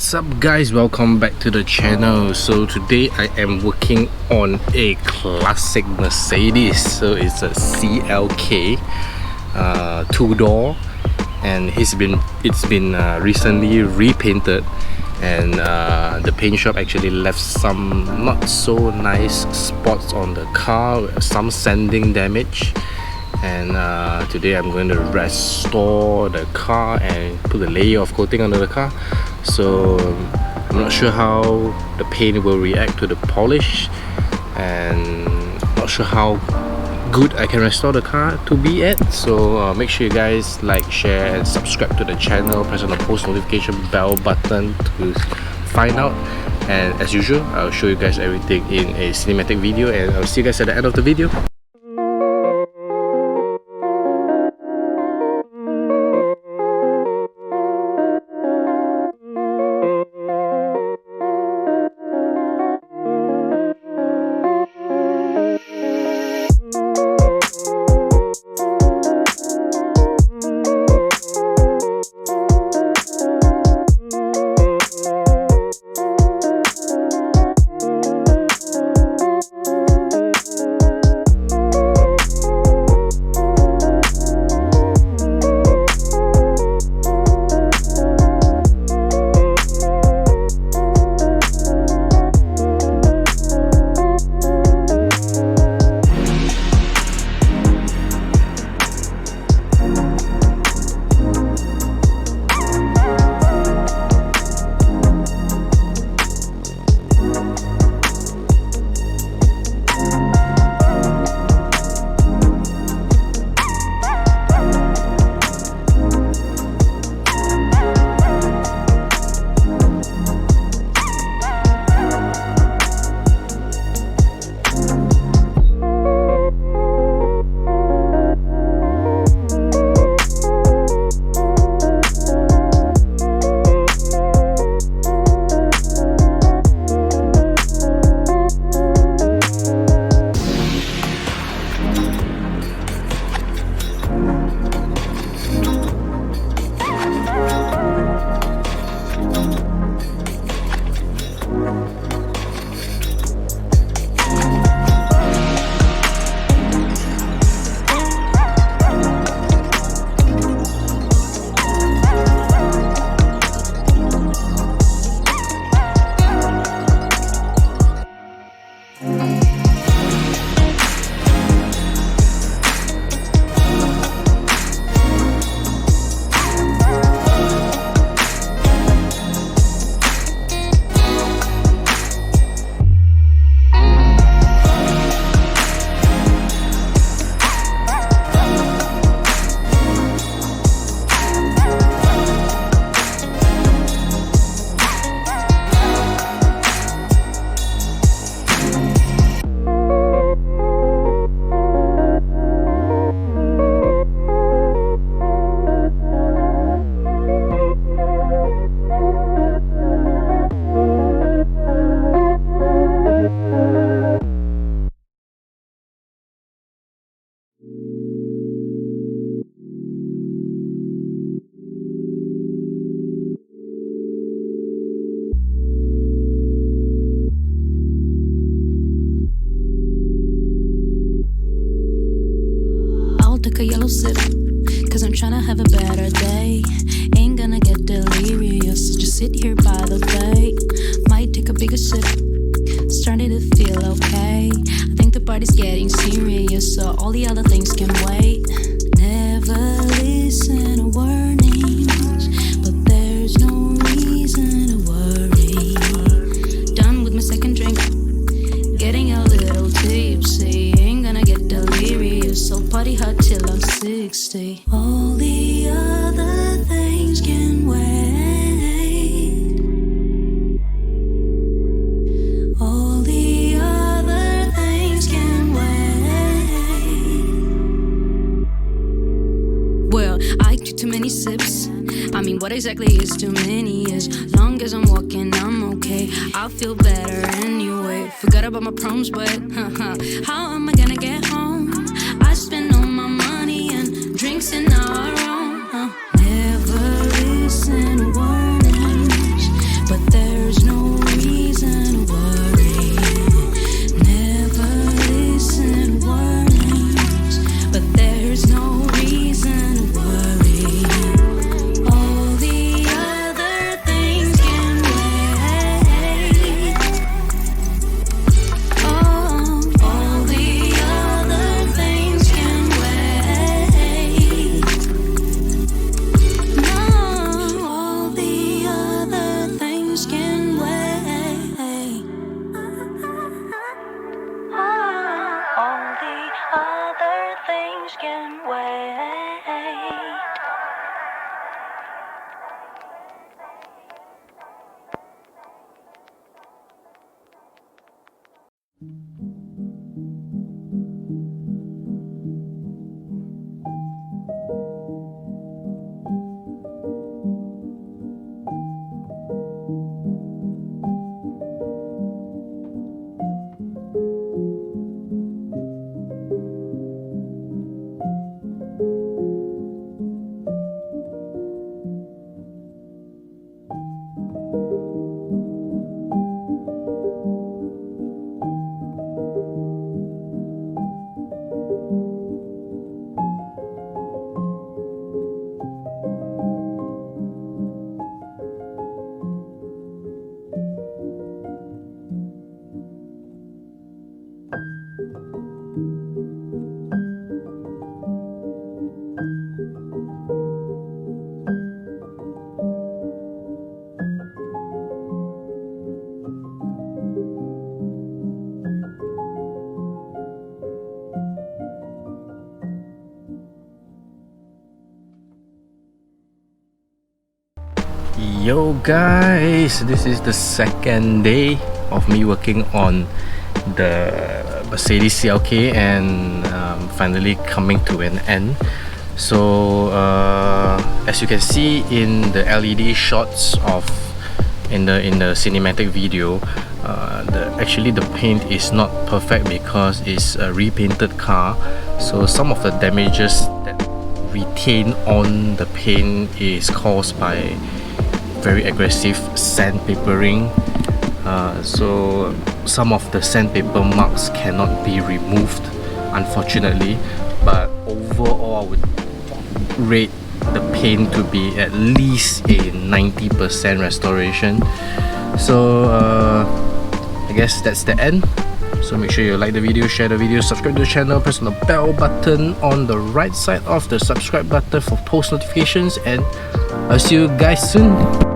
What's up guys, welcome back to the channel. So today I am working on a classic Mercedes. So it's a CLK 2-door, and it's been recently repainted, and the paint shop actually left some not so nice spots on the car, some sanding damage. And today I'm going to restore the car and put a layer of coating under the car. So I'm not sure how the paint will react to the polish, and not sure how good I can restore the car to be at. So make sure you guys like, share and subscribe to the channel, press on the post notification bell button to find out. And as usual, I'll show you guys everything in a cinematic video, and I'll see you guys at the end of the video. Take a yellow sip, cause I'm tryna have a better day. Ain't gonna get delirious, so just sit here by the bay. Might take a bigger sip, starting to feel okay. I think the party's getting serious, so all the other things can wait. Never listen to warnings, but there's no reason to worry. Done with my second drink, getting a little tipsy. Ain't gonna get delirious, so party hard till I'm 60. All the other things can wait. All the other things can wait. Well, I took too many sips. I mean, what exactly is too many? As long as I'm walking, I'm okay. I'll feel better anyway. Forgot about my problems, but how am I gonna get home? I spend all my money and drinks and now I roam. Never listen to warnings, but Other things can wait. Yo guys, this is the second day of me working on the Mercedes CLK and finally coming to an end. So as you can see in the LED shots of in the cinematic video, actually the paint is not perfect because it's a repainted car, so some of the damages that retain on the paint is caused by very aggressive sandpapering. So some of the sandpaper marks cannot be removed, unfortunately, but overall I would rate the paint to be at least a 90% restoration. So I guess that's the end. So make sure you like the video, share the video, subscribe to the channel, press on the bell button on the right side of the subscribe button for post notifications, and I'll see you guys soon.